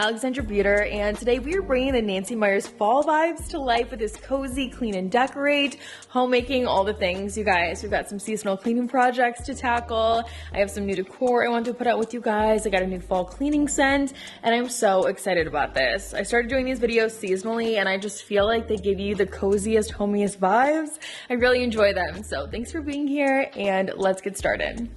Alexandra Beuter, and today we are bringing the Nancy Meyers fall vibes to life with this cozy clean and decorate, homemaking, all the things, you guys. We've got some seasonal cleaning projects to tackle. I have some new decor I want to put out with you guys. I got a new fall cleaning scent, and I'm so excited about this. I started doing these videos seasonally, and I just feel like they give you the coziest, homiest vibes. I really enjoy them, so thanks for being here, and let's get started.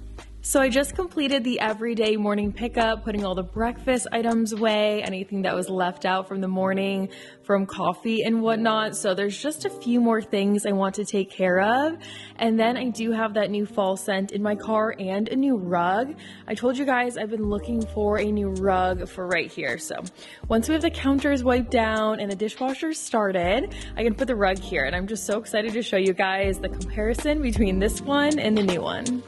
So I just completed the everyday morning pickup, putting all the breakfast items away, anything that was left out from the morning, from coffee and whatnot. So there's just a few more things I want to take care of. And then I do have that new fall scent in my car and a new rug. I told you guys I've been looking for a new rug for right here. So once we have the counters wiped down and the dishwasher started, I can put the rug here. And I'm just so excited to show you guys the comparison between this one and the new one.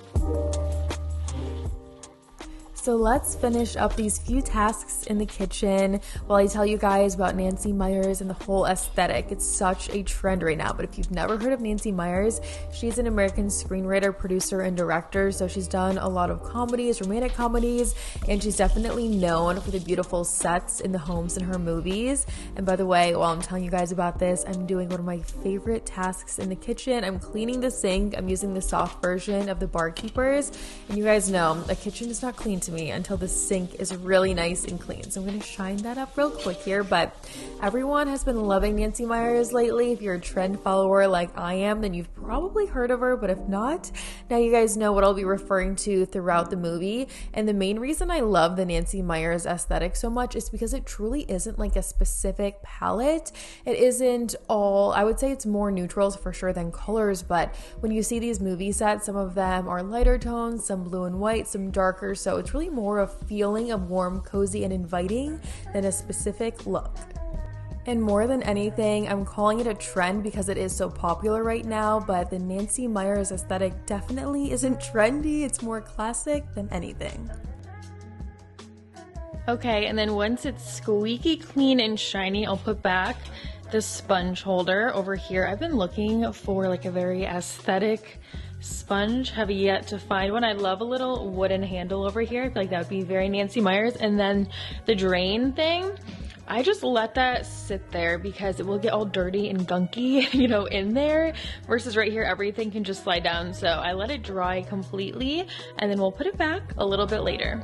So let's finish up these few tasks in the kitchen while I tell you guys about Nancy Meyers and the whole aesthetic. It's such a trend right now, but if you've never heard of Nancy Meyers, she's an American screenwriter, producer, and director. So she's done a lot of comedies, romantic comedies, and she's definitely known for the beautiful sets in the homes in her movies. And by the way, while I'm telling you guys about this, I'm doing one of my favorite tasks in the kitchen. I'm cleaning the sink. I'm using the soft version of the Barkeepers, and you guys know a kitchen is not clean to me until the sink is really nice and clean. So I'm going to shine that up real quick here, but everyone has been loving Nancy Meyers lately. If you're a trend follower like I am, then you've probably heard of her, but if not, now you guys know what I'll be referring to throughout the movie. And the main reason I love the Nancy Meyers aesthetic so much is because it truly isn't like a specific palette. It isn't all, I would say it's more neutrals for sure than colors, but when you see these movie sets, some of them are lighter tones, some blue and white, some darker, so it's really more a feeling of warm, cozy, and inviting than a specific look. And more than anything, I'm calling it a trend because it is so popular right now, but the Nancy Meyers aesthetic definitely isn't trendy. It's more classic than anything. Okay, and then once it's squeaky clean and shiny, I'll put back the sponge holder over here. I've been looking for like a very aesthetic sponge, have yet to find one. I love a little wooden handle over here. I feel like that would be very Nancy Meyers. And then the drain thing, I just let that sit there because it will get all dirty and gunky, you know, in there, versus right here, everything can just slide down. So I let it dry completely, and then we'll put it back a little bit later.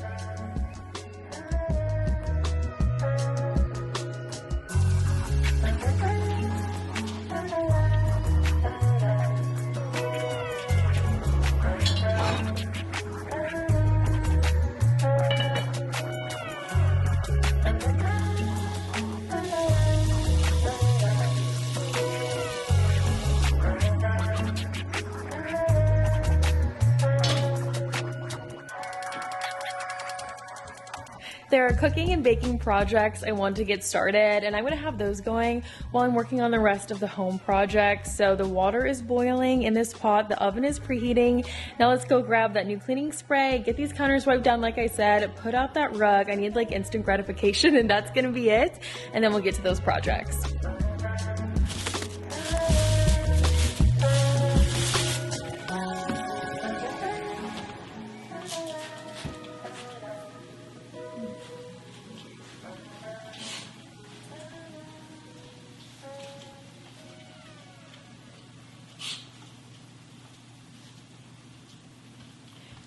There are cooking and baking projects I want to get started, and I'm going to have those going while I'm working on the rest of the home projects. So the water is boiling in this pot, the oven is preheating. Now let's go grab that new cleaning spray, get these counters wiped down like I said, put out that rug. I need like instant gratification, and that's going to be it. And then we'll get to those projects.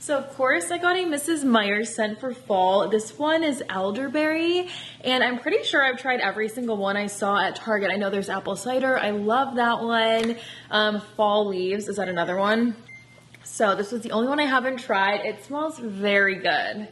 So of course I got a Mrs. Meyers scent for fall. This one is elderberry, and I'm pretty sure I've tried every single one I saw at Target. I know there's apple cider, I love that one. Fall leaves, is that another one? So this was the only one I haven't tried. It smells very good.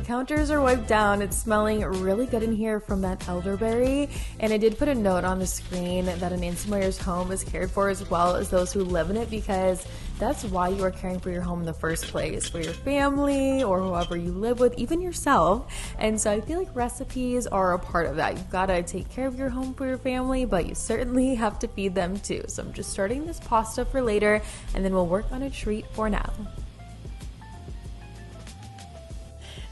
counters are wiped down. It's smelling really good in here from that elderberry. And I did put a note on the screen that a Nancy Meyers home is cared for as well as those who live in it, because that's why you are caring for your home in the first place, for your family or whoever you live with, even yourself. And so I feel like recipes are a part of that. You've got to take care of your home for your family, but you certainly have to feed them too. So I'm just starting this pasta for later, and then we'll work on a treat for now.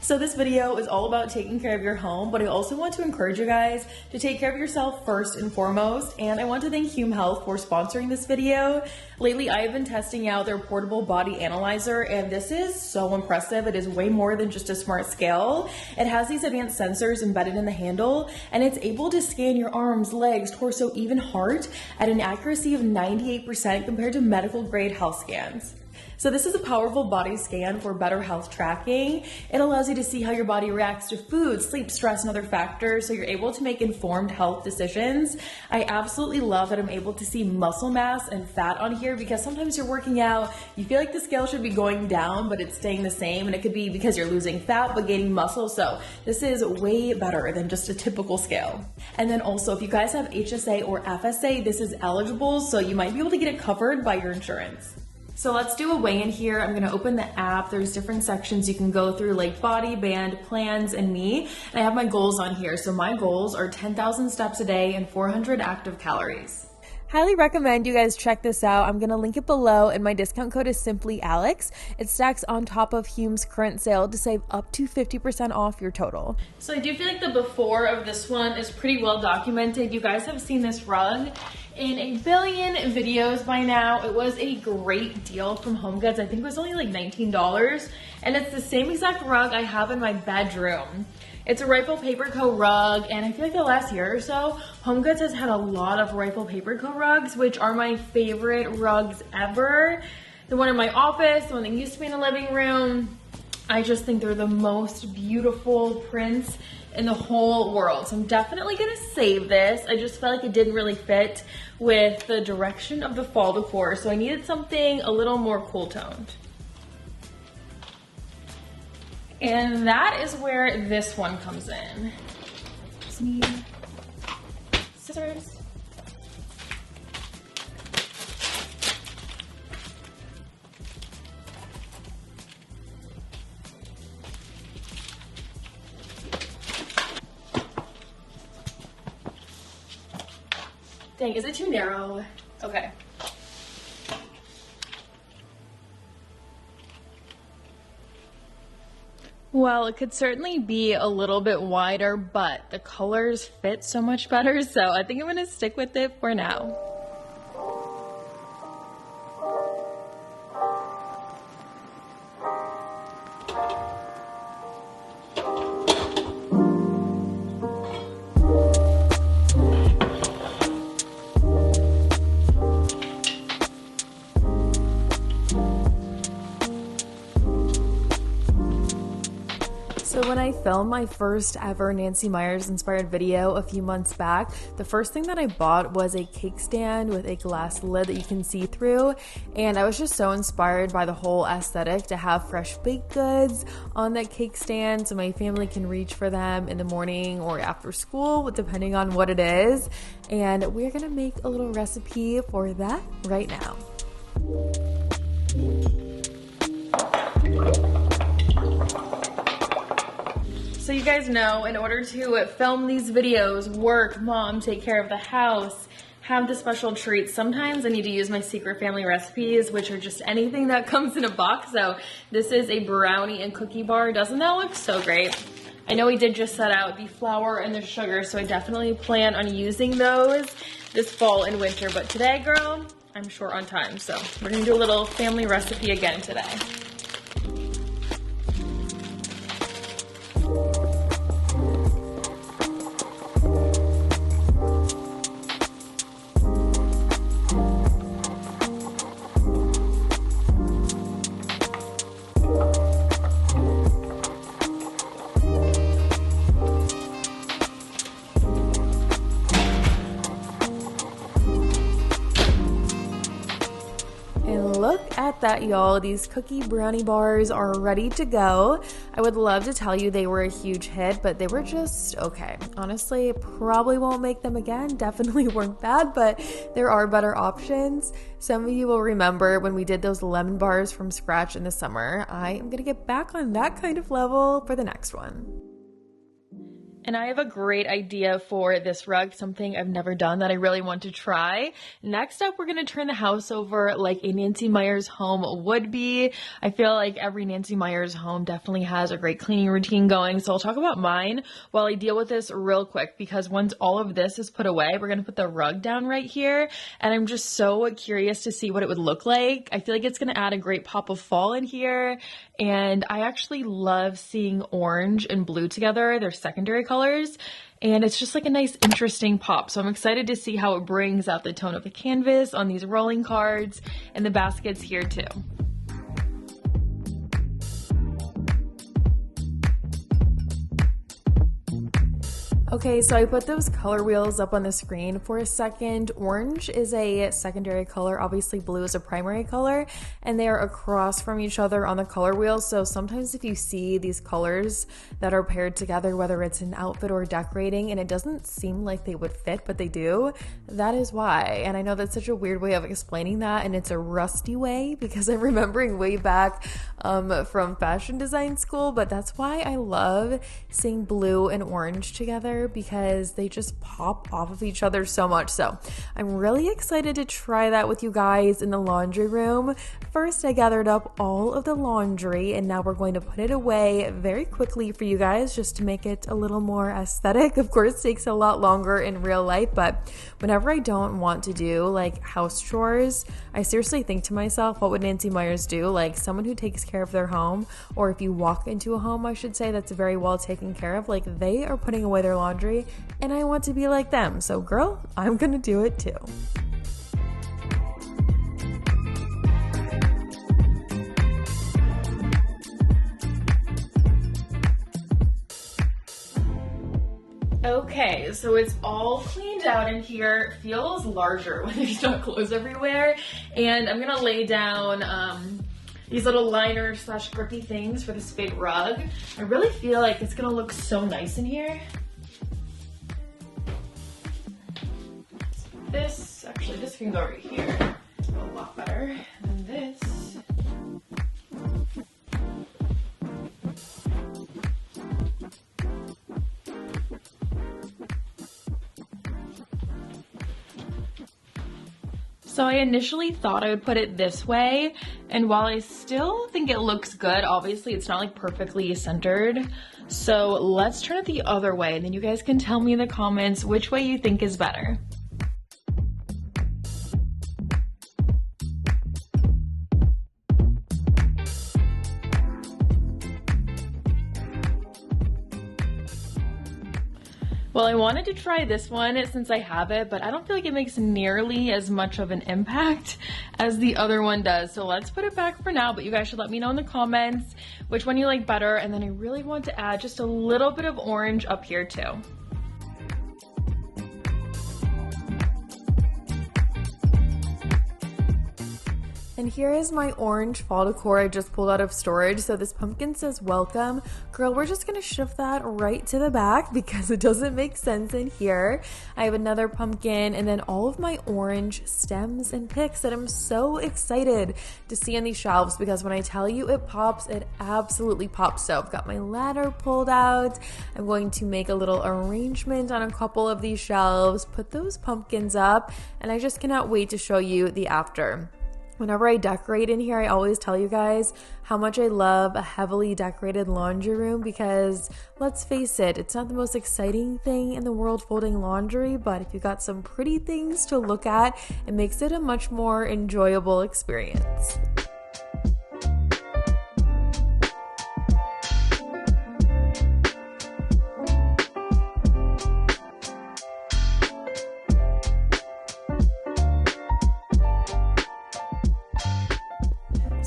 So this video is all about taking care of your home, but I also want to encourage you guys to take care of yourself first and foremost. And I want to thank Hume Health for sponsoring this video. Lately, I have been testing out their portable body analyzer, and this is so impressive. It is way more than just a smart scale. It has these advanced sensors embedded in the handle, and it's able to scan your arms, legs, torso, even heart at an accuracy of 98% compared to medical grade health scans. So this is a powerful body scan for better health tracking. It allows you to see how your body reacts to food, sleep, stress, and other factors, so you're able to make informed health decisions. I absolutely love that I'm able to see muscle mass and fat on here, because sometimes you're working out, you feel like the scale should be going down, but it's staying the same, and it could be because you're losing fat but gaining muscle. So this is way better than just a typical scale. And then also, if you guys have HSA or FSA, this is eligible, so you might be able to get it covered by your insurance. So let's do a weigh-in here. I'm gonna open the app. There's different sections you can go through, like body, band, plans, and me. And I have my goals on here. So my goals are 10,000 steps a day and 400 active calories. Highly recommend you guys check this out. I'm gonna link it below, and my discount code is simply Alex. It stacks on top of Hume's current sale to save up to 50% off your total. So I do feel like the before of this one is pretty well documented. You guys have seen this rug in a billion videos by now. It was a great deal from HomeGoods. I think it was only like $19, and it's the same exact rug I have in my bedroom. It's a Rifle Paper Co. rug, and I feel like the last year or so, HomeGoods has had a lot of Rifle Paper Co. rugs, which are my favorite rugs ever. The one in my office, the one that used to be in the living room, I just think they're the most beautiful prints in the whole world. So I'm definitely gonna save this. I just felt like it didn't really fit with the direction of the fall decor, so I needed something a little more cool toned. And that is where this one comes in. Just need scissors. Dang, is it too narrow? Okay. Well, it could certainly be a little bit wider, but the colors fit so much better, so I think I'm gonna stick with it for now. So when I filmed my first ever Nancy Meyers inspired video a few months back, the first thing that I bought was a cake stand with a glass lid that you can see through, and I was just so inspired by the whole aesthetic to have fresh baked goods on that cake stand so my family can reach for them in the morning or after school, depending on what it is. And we're gonna make a little recipe for that right now. So you guys know, in order to film these videos, work, mom, take care of the house, have the special treats, sometimes I need to use my secret family recipes, which are just anything that comes in a box. So this is a brownie and cookie bar. Doesn't that look so great? I know we did just set out the flour and the sugar, so I definitely plan on using those this fall and winter. But today, girl, I'm short on time. So we're gonna do a little family recipe again today. Look at at that, y'all. These cookie brownie bars are ready to go. I would love to tell you they were a huge hit, but they were just okay. Honestly, probably won't make them again. Definitely weren't bad, but there are better options. Some of you will remember when we did those lemon bars from scratch in the summer. I am gonna get back on that kind of level for the next one. And I have a great idea for this rug, something I've never done that I really want to try. Next up, we're going to turn the house over like a Nancy Meyers home would be. I feel like every Nancy Meyers home definitely has a great cleaning routine going. So I'll talk about mine while I deal with this real quick, because once all of this is put away, we're going to put the rug down right here. And I'm just so curious to see what it would look like. I feel like it's going to add a great pop of fall in here. And I actually love seeing orange and blue together. They're secondary colors, and it's just like a nice, interesting pop. So I'm excited to see how it brings out the tone of the canvas on these rolling cards and the baskets here too. Okay, so I put those color wheels up on the screen for a second. Orange is a secondary color. Obviously, blue is a primary color, and they are across from each other on the color wheel. So sometimes if you see these colors that are paired together, whether it's an outfit or decorating, and it doesn't seem like they would fit, but they do, that is why. And I know that's such a weird way of explaining that, and it's a rusty way because I'm remembering way back from fashion design school, but that's why I love seeing blue and orange together, because they just pop off of each other so much. So I'm really excited to try that with you guys in the laundry room. First, I gathered up all of the laundry, and now we're going to put it away very quickly for you guys just to make it a little more aesthetic. Of course, it takes a lot longer in real life, but whenever I don't want to do like house chores, I seriously think to myself, what would Nancy Meyers do? Like someone who takes care of their home, or if you walk into a home, I should say, that's very well taken care of, like they are putting away their laundry, and I want to be like them. So girl, I'm gonna do it too. Okay, so it's all cleaned out in here. It feels larger when there's no clothes everywhere. And I'm gonna lay down these little liner / grippy things for this big rug. I really feel like it's gonna look so nice in here. This can go right here. A lot better than this. So I initially thought I would put it this way, and while I still think it looks good, obviously it's not like perfectly centered. So let's turn it the other way, and then you guys can tell me in the comments which way you think is better. Well, I wanted to try this one since I have it, but I don't feel like it makes nearly as much of an impact as the other one does. So let's put it back for now, but you guys should let me know in the comments which one you like better. And then I really want to add just a little bit of orange up here too. And here is my orange fall decor I just pulled out of storage. So this pumpkin says welcome. Girl, we're just gonna shift that right to the back because it doesn't make sense in here. I have another pumpkin and then all of my orange stems and picks that I'm so excited to see on these shelves, because when I tell you it pops, it absolutely pops. So I've got my ladder pulled out. I'm going to make a little arrangement on a couple of these shelves, put those pumpkins up, and I just cannot wait to show you the after. Whenever I decorate in here, I always tell you guys how much I love a heavily decorated laundry room, because let's face it, it's not the most exciting thing in the world folding laundry, but if you got some pretty things to look at, it makes it a much more enjoyable experience.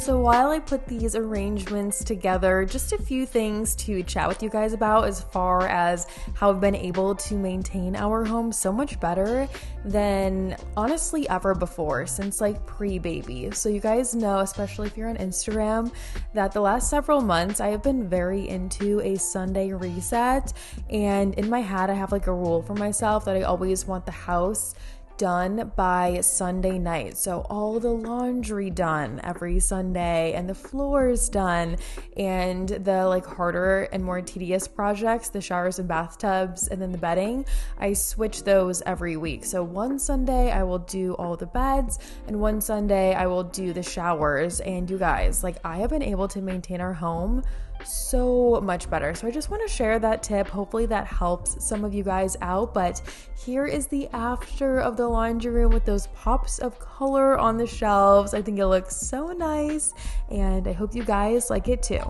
So while I put these arrangements together, just a few things to chat with you guys about as far as how I've been able to maintain our home so much better than honestly ever before, since like pre-baby. So you guys know, especially if you're on Instagram, that the last several months I have been very into a Sunday reset, and in my head I have like a rule for myself that I always want the house done by Sunday night. So all the laundry done every Sunday, and the floors done, and the like harder and more tedious projects, the showers and bathtubs, and then the bedding, I switch those every week. So one Sunday I will do all the beds, and one Sunday I will do the showers. And you guys, like, I have been able to maintain our home so much better. So I just want to share that tip. Hopefully that helps some of you guys out. But here is the after of the laundry room with those pops of color on the shelves. I think it looks so nice, and I hope you guys like it too.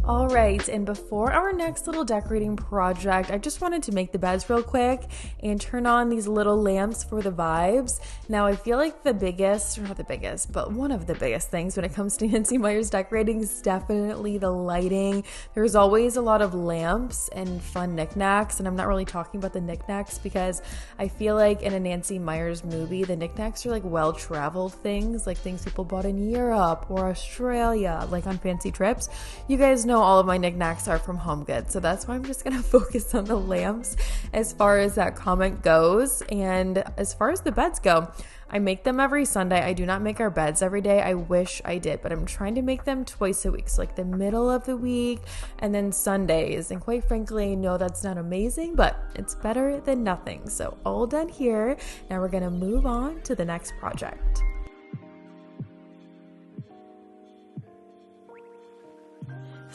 All right, and before our next little decorating project, I just wanted to make the beds real quick and turn on these little lamps for the vibes. Now, I feel like the biggest, or not the biggest, but one of the biggest things when it comes to Nancy Meyers decorating is definitely the lighting. There's always a lot of lamps and fun knickknacks, and I'm not really talking about the knickknacks because I feel like in a Nancy Meyers movie, the knickknacks are like well-traveled things, like things people bought in Europe or Australia, like on fancy trips. You guys know all of my knickknacks are from Home Goods, so that's why I'm just gonna focus on the lamps as far as that comment goes. And as far as the beds go, I make them every Sunday. I do not make our beds every day. I wish I did, but I'm trying to make them twice a week, so like the middle of the week and then Sundays. And quite frankly, I know that's not amazing, but it's better than nothing. So all done here. Now we're gonna move on to the next project.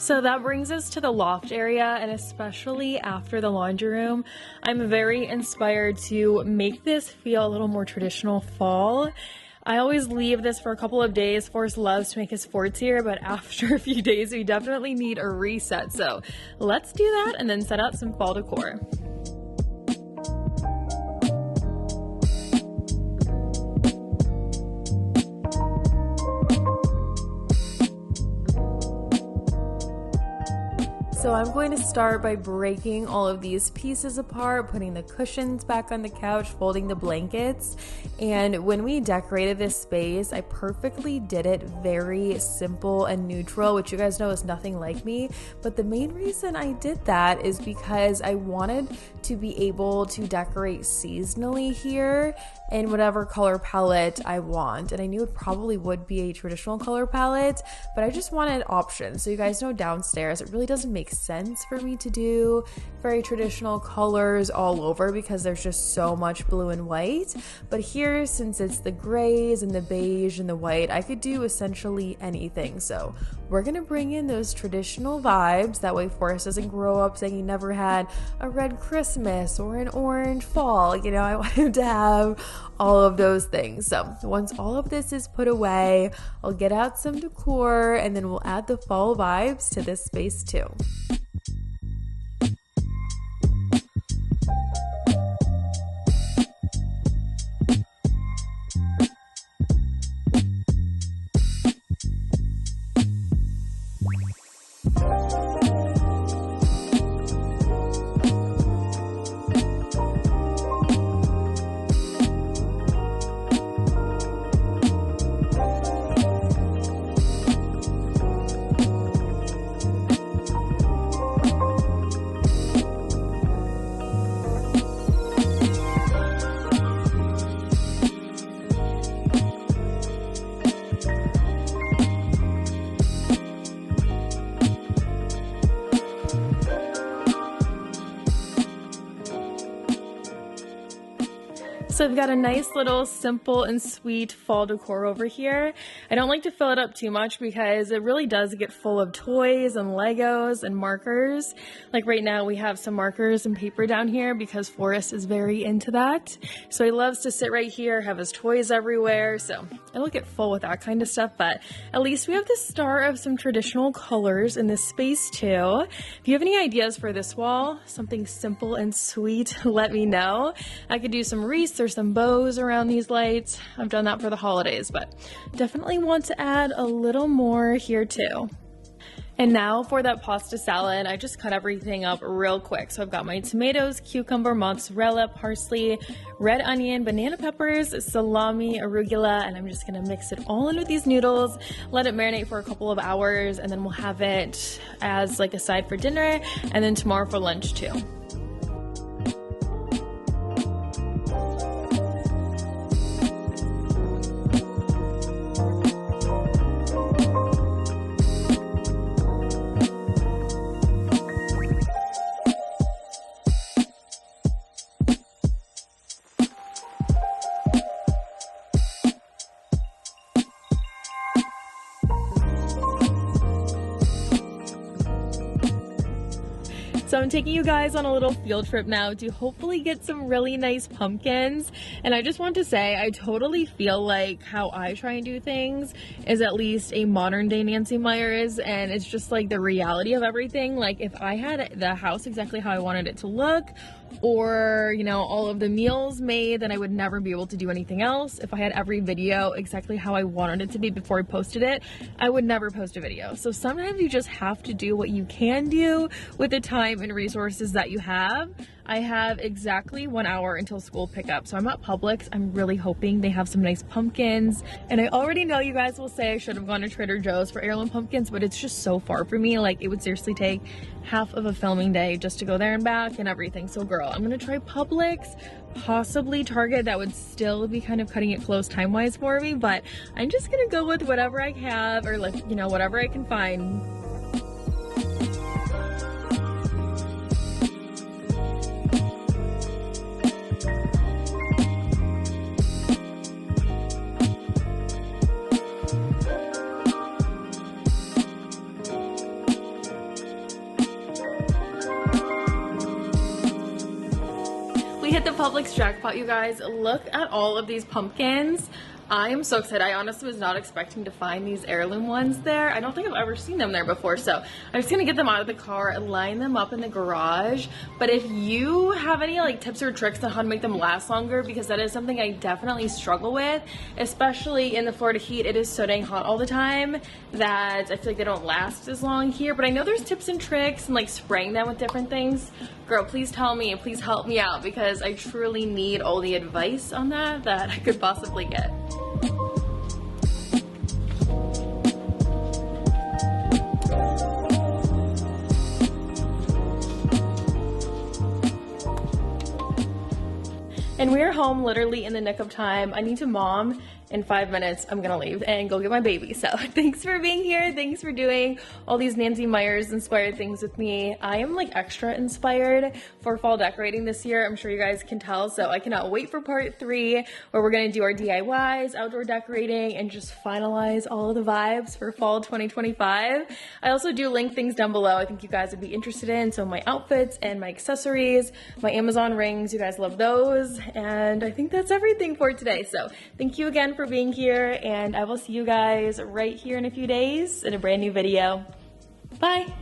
So that brings us to the loft area, and especially after the laundry room, I'm very inspired to make this feel a little more traditional fall. I always leave this for a couple of days. Forrest loves to make his forts here, but after a few days, we definitely need a reset. So let's do that and then set out some fall decor. So I'm going to start by breaking all of these pieces apart, putting the cushions back on the couch, folding the blankets. And when we decorated this space, I perfectly did it very simple and neutral, which you guys know is nothing like me. But the main reason I did that is because I wanted to be able to decorate seasonally here in whatever color palette I want. And I knew it probably would be a traditional color palette, but I just wanted options. So you guys know downstairs, it really doesn't make sense for me to do very traditional colors all over because there's just so much blue and white. But here, since it's the grays and the beige and the white, I could do essentially anything. So we're gonna bring in those traditional vibes. That way Forrest doesn't grow up saying he never had a red Christmas or an orange fall. You know, I want him to have all of those things. So once all of this is put away, I'll get out some decor and then we'll add the fall vibes to this space too. So I've got a nice little simple and sweet fall decor over here. I don't like to fill it up too much because it really does get full of toys and Legos and markers. Like right now we have some markers and paper down here because Forrest is very into that. So he loves to sit right here, have his toys everywhere. So it'll get full with that kind of stuff, but at least we have the start of some traditional colors in this space too. If you have any ideas for this wall, something simple and sweet, let me know. I could do some wreaths or some bows around these lights. I've done that for the holidays, but definitely want to add a little more here too. And now for that pasta salad, I just cut everything up real quick. So I've got my tomatoes, cucumber, mozzarella, parsley, red onion, banana peppers, salami, arugula, and I'm just gonna mix it all in with these noodles, let it marinate for a couple of hours, and then we'll have it as like a side for dinner, and then tomorrow for lunch too. So I'm taking you guys on a little field trip now to hopefully get some really nice pumpkins. And I just want to say, I totally feel like how I try and do things is at least a modern day Nancy Meyers, and it's just like the reality of everything. Like if I had the house exactly how I wanted it to look, or you know, all of the meals made, then I would never be able to do anything else. If I had every video exactly how I wanted it to be before I posted it, I would never post a video. So sometimes you just have to do what you can do with the time and resources that you have. I have exactly 1 hour until school pickup, so I'm at Publix. I'm really hoping they have some nice pumpkins, and I already know you guys will say I should have gone to Trader Joe's for heirloom pumpkins, but it's just so far for me. Like it would seriously take half of a filming day just to go there and back and everything. So girl, I'm gonna try Publix, possibly Target. That would still be kind of cutting it close time-wise for me, but I'm just gonna go with whatever I have, or like, you know, whatever I can find. We hit the Publix jackpot, you guys. Look at all of these pumpkins. I am so excited. I honestly was not expecting to find these heirloom ones there. I don't think I've ever seen them there before, so I'm just gonna get them out of the car and line them up in the garage. But if you have any like tips or tricks on how to make them last longer, because that is something I definitely struggle with, especially in the Florida heat. It is so dang hot all the time that I feel like they don't last as long here. But I know there's tips and tricks and like spraying them with different things. Girl, please tell me and please help me out, because I truly need all the advice on that I could possibly get. And we're home literally in the nick of time. I need to mom. In 5 minutes, I'm gonna leave and go get my baby. So thanks for being here. Thanks for doing all these Nancy Meyers inspired things with me. I am like extra inspired for fall decorating this year. I'm sure you guys can tell. So I cannot wait for part 3, where we're gonna do our DIYs, outdoor decorating, and just finalize all of the vibes for fall 2025. I also do link things down below I think you guys would be interested in. So my outfits and my accessories, my Amazon rings, you guys love those. And I think that's everything for today. So thank you again for being here, and I will see you guys right here in a few days in a brand new video. Bye.